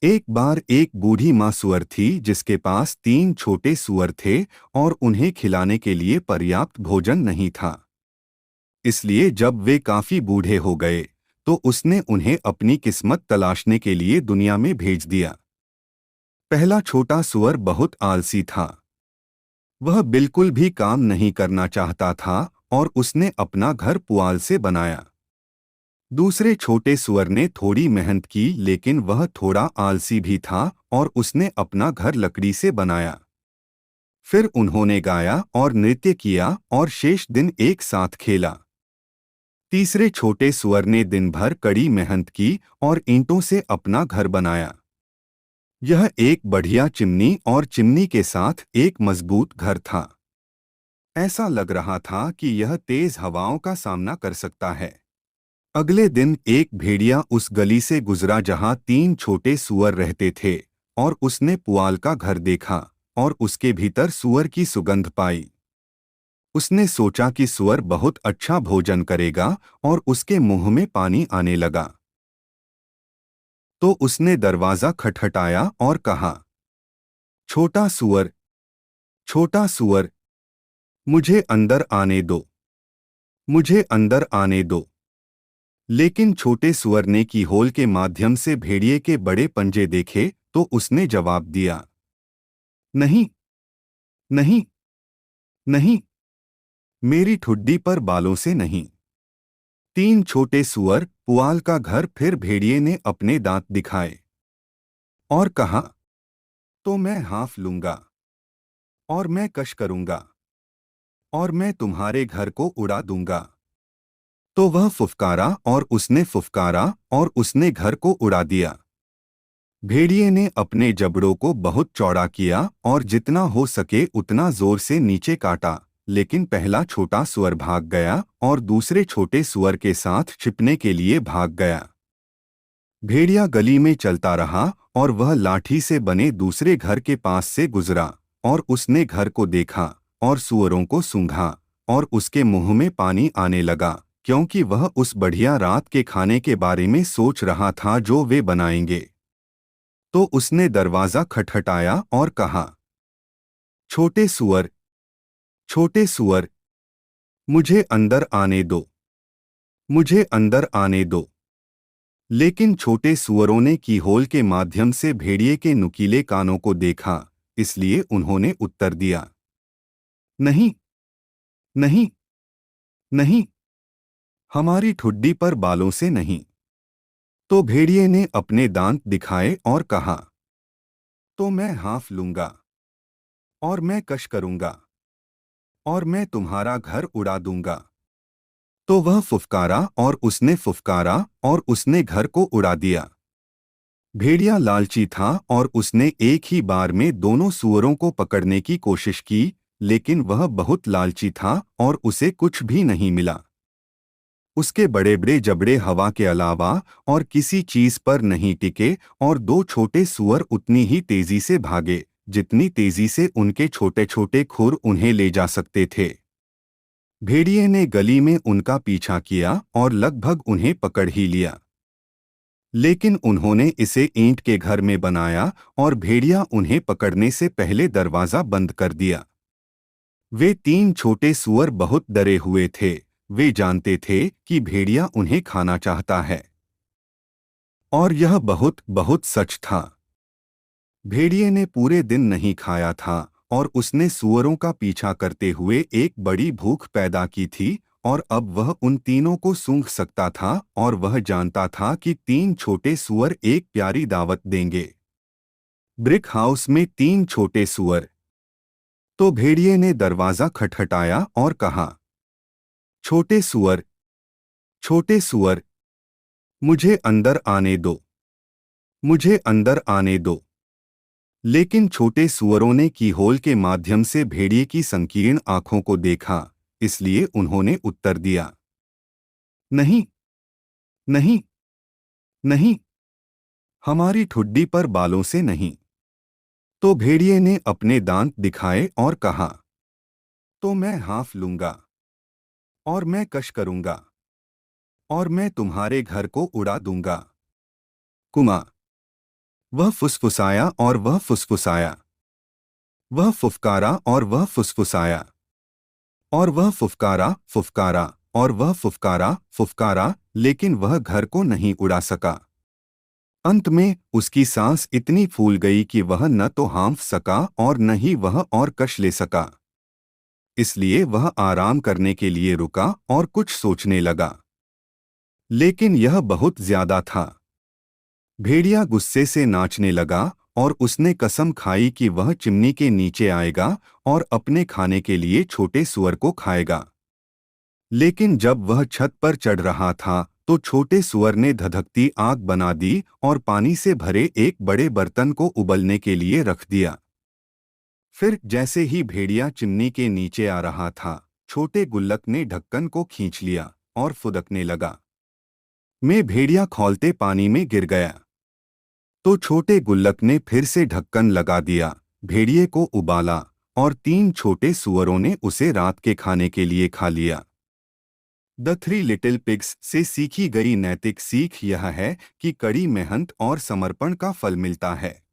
एक बार एक बूढ़ी माँ सूअर थी जिसके पास 3 छोटे सूअर थे और उन्हें खिलाने के लिए पर्याप्त भोजन नहीं था। इसलिए जब वे काफी बूढ़े हो गए तो उसने उन्हें अपनी किस्मत तलाशने के लिए दुनिया में भेज दिया। पहला छोटा सूअर बहुत आलसी था। वह बिल्कुल भी काम नहीं करना चाहता था और उसने अपना घर पुआल से बनाया। दूसरे छोटे सूअर ने थोड़ी मेहनत की लेकिन वह थोड़ा आलसी भी था और उसने अपना घर लकड़ी से बनाया। फिर उन्होंने गाया और नृत्य किया और शेष दिन एक साथ खेला। तीसरे छोटे सूअर ने दिन भर कड़ी मेहनत की और ईंटों से अपना घर बनाया। यह एक बढ़िया चिमनी और चिमनी के साथ एक मजबूत घर था। ऐसा लग रहा था कि यह तेज हवाओं का सामना कर सकता है। अगले दिन एक भेड़िया उस गली से गुजरा जहां 3 छोटे सूअर रहते थे और उसने पुआल का घर देखा और उसके भीतर सूअर की सुगंध पाई। उसने सोचा कि सूअर बहुत अच्छा भोजन करेगा और उसके मुंह में पानी आने लगा। तो उसने दरवाजा खटखटाया और कहा, छोटा सूअर, छोटा सूअर, मुझे अंदर आने दो, मुझे अंदर आने दो। लेकिन छोटे सूअर ने कीहोल के माध्यम से भेड़िए के बड़े पंजे देखे तो उसने जवाब दिया, नहीं, नहीं, नहीं, मेरी ठुड्डी पर बालों से नहीं। 3 छोटे सूअर पुआल का घर। फिर भेड़िए ने अपने दांत दिखाए और कहा, तो मैं हाफ लूंगा और मैं कश करूंगा और मैं तुम्हारे घर को उड़ा दूंगा। तो वह फुफकारा और उसने फुफकारा और उसने घर को उड़ा दिया। भेड़िए ने अपने जबड़ों को बहुत चौड़ा किया और जितना हो सके उतना जोर से नीचे काटा, लेकिन पहला छोटा सूअर भाग गया और दूसरे छोटे सूअर के साथ छिपने के लिए भाग गया। भेड़िया गली में चलता रहा और वह लाठी से बने दूसरे घर के पास से गुजरा और उसने घर को देखा और सूअरों को सूंघा और उसके मुंह में पानी आने लगा क्योंकि वह उस बढ़िया रात के खाने के बारे में सोच रहा था जो वे बनाएंगे। तो उसने दरवाजा खटखटाया और कहा, छोटे सूअर, छोटे सूअर, मुझे अंदर आने दो, मुझे अंदर आने दो। लेकिन छोटे सूअरों ने कीहोल के माध्यम से भेड़िए के नुकीले कानों को देखा, इसलिए उन्होंने उत्तर दिया, नहीं, नहीं, नहीं, हमारी ठुड्डी पर बालों से नहीं। तो भेड़िए ने अपने दांत दिखाए और कहा, तो मैं हाफ लूंगा और मैं कश करूंगा और मैं तुम्हारा घर उड़ा दूंगा। तो वह फुफकारा और उसने फुफकारा और उसने घर को उड़ा दिया। भेड़िया लालची था और उसने एक ही बार में दोनों सूअरों को पकड़ने की कोशिश की, लेकिन वह बहुत लालची था और उसे कुछ भी नहीं मिला। उसके बड़े बड़े जबड़े हवा के अलावा और किसी चीज पर नहीं टिके और 2 छोटे सूअर उतनी ही तेजी से भागे जितनी तेजी से उनके छोटे छोटे खुर उन्हें ले जा सकते थे। भेड़िए ने गली में उनका पीछा किया और लगभग उन्हें पकड़ ही लिया, लेकिन उन्होंने इसे ईंट के घर में बनाया और भेड़िया उन्हें पकड़ने से पहले दरवाजा बंद कर दिया। वे 3 छोटे सूअर बहुत डरे हुए थे। वे जानते थे कि भेड़िया उन्हें खाना चाहता है और यह बहुत बहुत सच था। भेड़िए ने पूरे दिन नहीं खाया था और उसने सूअरों का पीछा करते हुए एक बड़ी भूख पैदा की थी और अब वह उन तीनों को सूंघ सकता था और वह जानता था कि 3 छोटे सूअर एक प्यारी दावत देंगे। ब्रिक हाउस में 3 छोटे सूअर। तो भेड़िए ने दरवाजा खटखटाया और कहा, छोटे सूअर, छोटे सूअर, मुझे अंदर आने दो, मुझे अंदर आने दो। लेकिन छोटे सूअरों ने कीहोल के माध्यम से भेड़िए की संकीर्ण आंखों को देखा, इसलिए उन्होंने उत्तर दिया, नहीं, नहीं, नहीं, हमारी ठुड्डी पर बालों से नहीं। तो भेड़िए ने अपने दांत दिखाए और कहा, तो मैं हाफ लूंगा और मैं कश करूंगा और मैं तुम्हारे घर को उड़ा दूंगा। कुमा वह फुसफुसाया और वह फुसफुसाया। वह फुफकारा और वह फुसफुसाया। और वह फुफकारा फुफकारा और वह फुफकारा फुफकारा, लेकिन वह घर को नहीं उड़ा सका। अंत में उसकी सांस इतनी फूल गई कि वह न तो हाँफ सका और न ही वह और कश ले सका। इसलिए वह आराम करने के लिए रुका और कुछ सोचने लगा। लेकिन यह बहुत ज्यादा था। भेड़िया गुस्से से नाचने लगा और उसने कसम खाई कि वह चिमनी के नीचे आएगा और अपने खाने के लिए छोटे सूअर को खाएगा। लेकिन जब वह छत पर चढ़ रहा था तो छोटे सूअर ने धधकती आग बना दी और पानी से भरे एक बड़े बर्तन को उबलने के लिए रख दिया। फिर जैसे ही भेड़िया चिमनी के नीचे आ रहा था, छोटे गुल्लक ने ढक्कन को खींच लिया और फुदकने लगा। मैं भेड़िया खौलते पानी में गिर गया। तो छोटे गुल्लक ने फिर से ढक्कन लगा दिया, भेड़िए को उबाला और 3 छोटे सूअरों ने उसे रात के खाने के लिए खा लिया। द 3 लिटिल पिग्स से सीखी गई नैतिक सीख यह है कि कड़ी मेहनत और समर्पण का फल मिलता है।